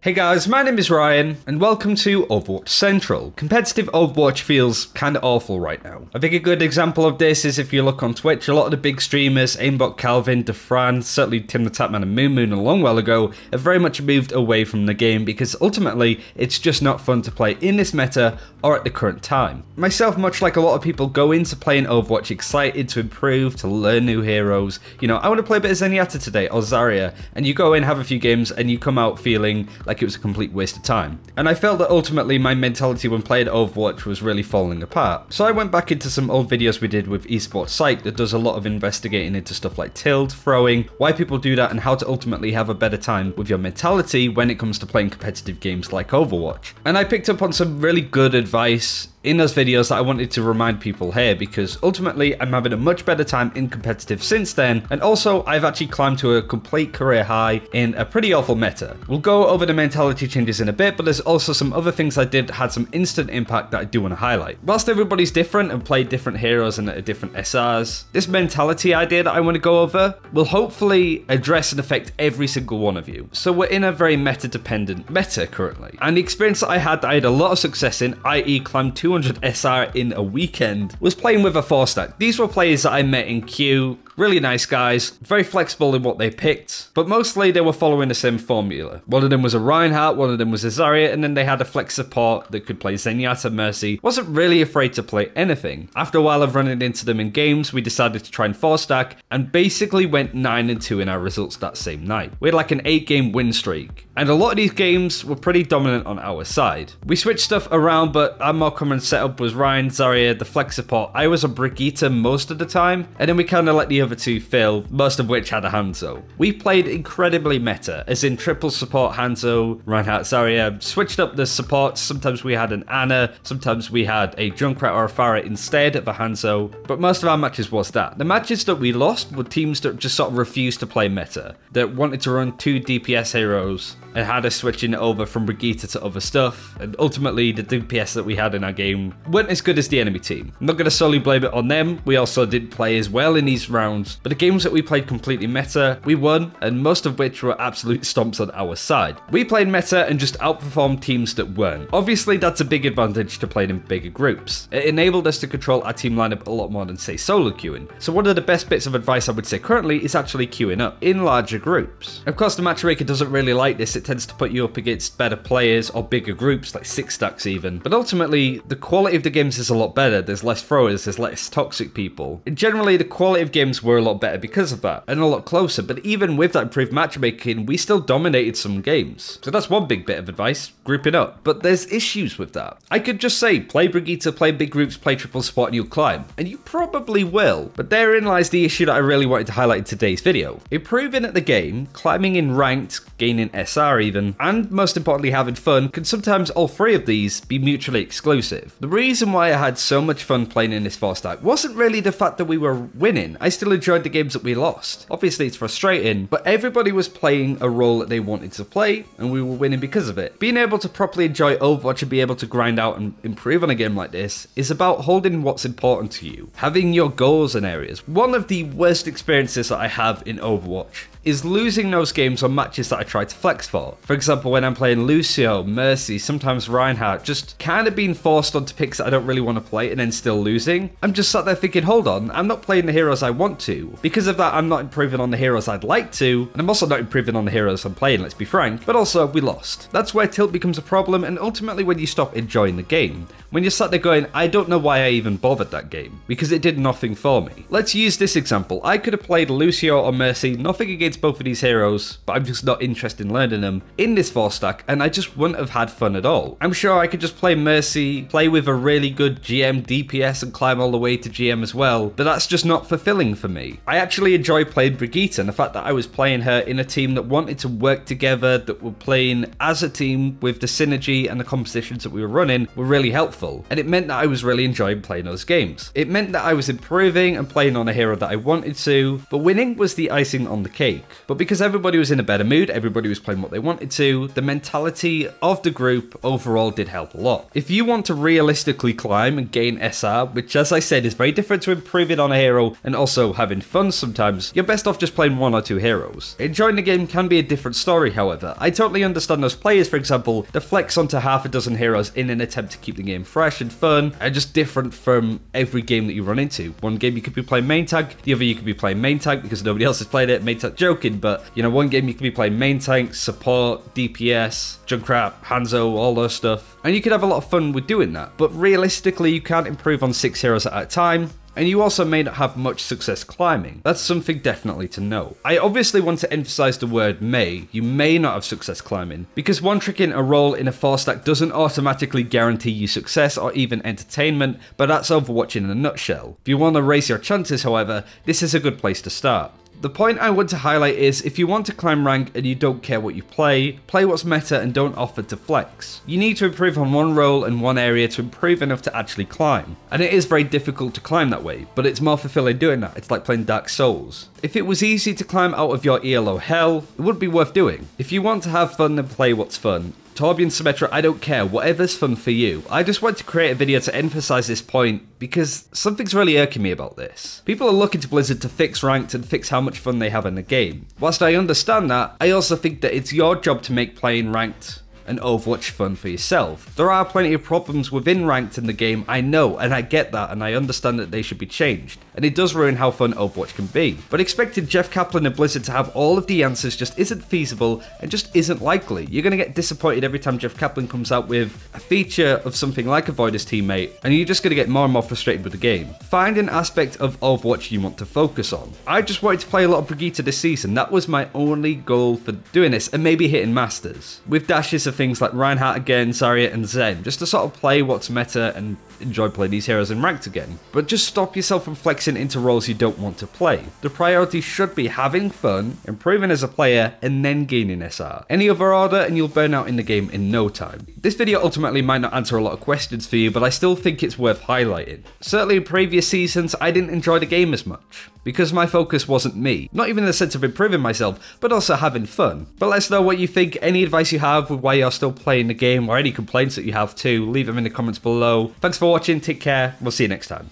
Hey guys, my name is Ryan, and welcome to Overwatch Central. Competitive Overwatch feels kinda awful right now. I think a good example of this is if you look on Twitch, a lot of the big streamers, Aimbot, Calvin, Defran, certainly TimTheTatman and Moon a long while ago, have very much moved away from the game because ultimately, it's just not fun to play in this meta or at the current time. Myself, much like a lot of people, go into playing Overwatch excited to improve, to learn new heroes. You know, I want to play a bit of Zenyatta today, or Zarya, and you go in, have a few games, and you come out feeling like it was a complete waste of time. And I felt that ultimately my mentality when playing Overwatch was really falling apart. So I went back into some old videos we did with Esports Psych that does a lot of investigating into stuff like tilt, throwing, why people do that, and how to ultimately have a better time with your mentality when it comes to playing competitive games like Overwatch. And I picked up on some really good advice in those videos that I wanted to remind people here, because ultimately I'm having a much better time in competitive since then, and also I've actually climbed to a complete career high in a pretty awful meta. We'll go over the mentality changes in a bit, but there's also some other things I did had some instant impact that I do want to highlight. Whilst everybody's different and play different heroes and at different SRs, this mentality idea that I want to go over will hopefully address and affect every single one of you. So we're in a very meta-dependent meta currently, and the experience that I had a lot of success in, i.e. climbed 200 SR in a weekend, was playing with a 4-stack. These were players that I met in queue, really nice guys, very flexible in what they picked, but mostly they were following the same formula. One of them was a Reinhardt, one of them was a Zarya, and then they had a flex support that could play Zenyatta, Mercy. Wasn't really afraid to play anything. After a while of running into them in games, we decided to try and 4-stack, and basically went 9-2 in our results that same night. We had like an 8-game win streak, and a lot of these games were pretty dominant on our side. We switched stuff around, but our more common setup was Ryan, Zarya, the flex support. I was a Brigitte most of the time, and then we kind of let the other two fill, most of which had a Hanzo. We played incredibly meta, as in triple support Hanzo, Reinhardt, Zarya, switched up the supports. Sometimes we had an Ana, sometimes we had a Junkrat or a Pharah instead of a Hanzo, but most of our matches was that. The matches that we lost were teams that just sort of refused to play meta, that wanted to run 2 DPS heroes and had us switching it over from Brigitte to other stuff, and ultimately the DPS that we had in our game weren't as good as the enemy team. I'm not going to solely blame it on them, we also didn't play as well in these rounds, but the games that we played completely meta, we won, and most of which were absolute stomps on our side. We played meta and just outperformed teams that weren't. Obviously that's a big advantage to playing in bigger groups. It enabled us to control our team lineup a lot more than say solo queuing. So one of the best bits of advice I would say currently is actually queuing up in larger groups. Of course the matchmaker doesn't really like this, it tends to put you up against better players or bigger groups like 6-stacks even, but ultimately the quality of the games is a lot better. There's less throwers, there's less toxic people, and generally the quality of games were a lot better because of that, and a lot closer. But even with that improved matchmaking, we still dominated some games. So that's one big bit of advice, grouping up. But there's issues with that. I could just say play Brigitte, play big groups, play triple support, and you'll climb, and you probably will. But therein lies the issue that I really wanted to highlight in today's video. Improving at the game, climbing in ranked, gaining SR even, and most importantly having fun, can sometimes all three of these be mutually exclusive. The reason why I had so much fun playing in this 4-stack wasn't really the fact that we were winning. I still enjoyed the games that we lost. Obviously it's frustrating, but everybody was playing a role that they wanted to play, and we were winning because of it. Being able to properly enjoy Overwatch and be able to grind out and improve on a game like this is about holding what's important to you, having your goals and areas. One of the worst experiences that I have in Overwatch is losing those games on matches that I try to flex for. For example, when I'm playing Lucio, Mercy, sometimes Reinhardt, just kind of being forced onto picks that I don't really want to play and then still losing. I'm just sat there thinking, hold on, I'm not playing the heroes I want to. Because of that, I'm not improving on the heroes I'd like to, and I'm also not improving on the heroes I'm playing, let's be frank, but also we lost. That's where tilt becomes a problem, and ultimately when you stop enjoying the game. When you're sat there going, I don't know why I even bothered that game, because it did nothing for me. Let's use this example. I could have played Lucio or Mercy, nothing against both of these heroes, but I'm just not interested in learning them in this 4-stack, and I just wouldn't have had fun at all. I'm sure I could just play Mercy, play with a really good GM DPS and climb all the way to GM as well, but that's just not fulfilling for me. I actually enjoy playing Brigitte, and the fact that I was playing her in a team that wanted to work together, that were playing as a team with the synergy and the compositions that we were running were really helpful, and it meant that I was really enjoying playing those games. It meant that I was improving and playing on a hero that I wanted to, but winning was the icing on the cake. But because everybody was in a better mood, everybody was playing what they wanted to, the mentality of the group overall did help a lot. If you want to realistically climb and gain SR, which as I said is very different to improving on a hero and also having fun sometimes, you're best off just playing 1 or 2 heroes. Enjoying the game can be a different story, however. I totally understand those players, for example, that flex onto half a dozen heroes in an attempt to keep the game fresh and fun, and just different from every game that you run into. One game you could be playing main tank, the other you could be playing main tank because nobody else has played it, main tank joking, but you know, one game you could be playing main tank, support, DPS, Junkrat, Hanzo, all those stuff, and you could have a lot of fun with doing that. But realistically, you can't improve on 6 heroes at a time, and you also may not have much success climbing. That's something definitely to know. I obviously want to emphasize the word may. You may not have success climbing, because one-tricking a role in a 4-stack doesn't automatically guarantee you success or even entertainment, but that's Overwatch in a nutshell. If you want to raise your chances, however, this is a good place to start. The point I want to highlight is, if you want to climb rank and you don't care what you play what's meta and don't offer to flex. You need to improve on one role and one area to improve enough to actually climb. And it is very difficult to climb that way, but it's more fulfilling doing that. It's like playing Dark Souls. If it was easy to climb out of your ELO hell, it would be worth doing. If you want to have fun and play what's fun, Torbjorn, Symmetra, I don't care, whatever's fun for you. I just want to create a video to emphasize this point because something's really irking me about this. People are looking to Blizzard to fix ranked and fix how much fun they have in the game. Whilst I understand that, I also think that it's your job to make playing ranked and Overwatch fun for yourself. There are plenty of problems within ranked in the game, I know, and I get that, and I understand that they should be changed, and it does ruin how fun Overwatch can be. But expecting Jeff Kaplan and Blizzard to have all of the answers just isn't feasible and just isn't likely. You're gonna get disappointed every time Jeff Kaplan comes out with a feature of something like a Void's teammate, and you're just gonna get more and more frustrated with the game. Find an aspect of Overwatch you want to focus on. I just wanted to play a lot of Brigitte this season. That was my only goal for doing this, and maybe hitting Masters. With dashes of things like Reinhardt again, Zarya and Zen, just to sort of play what's meta and enjoy playing these heroes in ranked again. But just stop yourself from flexing into roles you don't want to play. The priority should be having fun, improving as a player, and then gaining SR. Any other order and you'll burn out in the game in no time. This video ultimately might not answer a lot of questions for you, but I still think it's worth highlighting. Certainly in previous seasons, I didn't enjoy the game as much, because my focus wasn't me. Not even in the sense of improving myself, but also having fun. But let us know what you think, any advice you have with why you're still playing the game, or any complaints that you have too, leave them in the comments below. Thanks for watching, take care, we'll see you next time.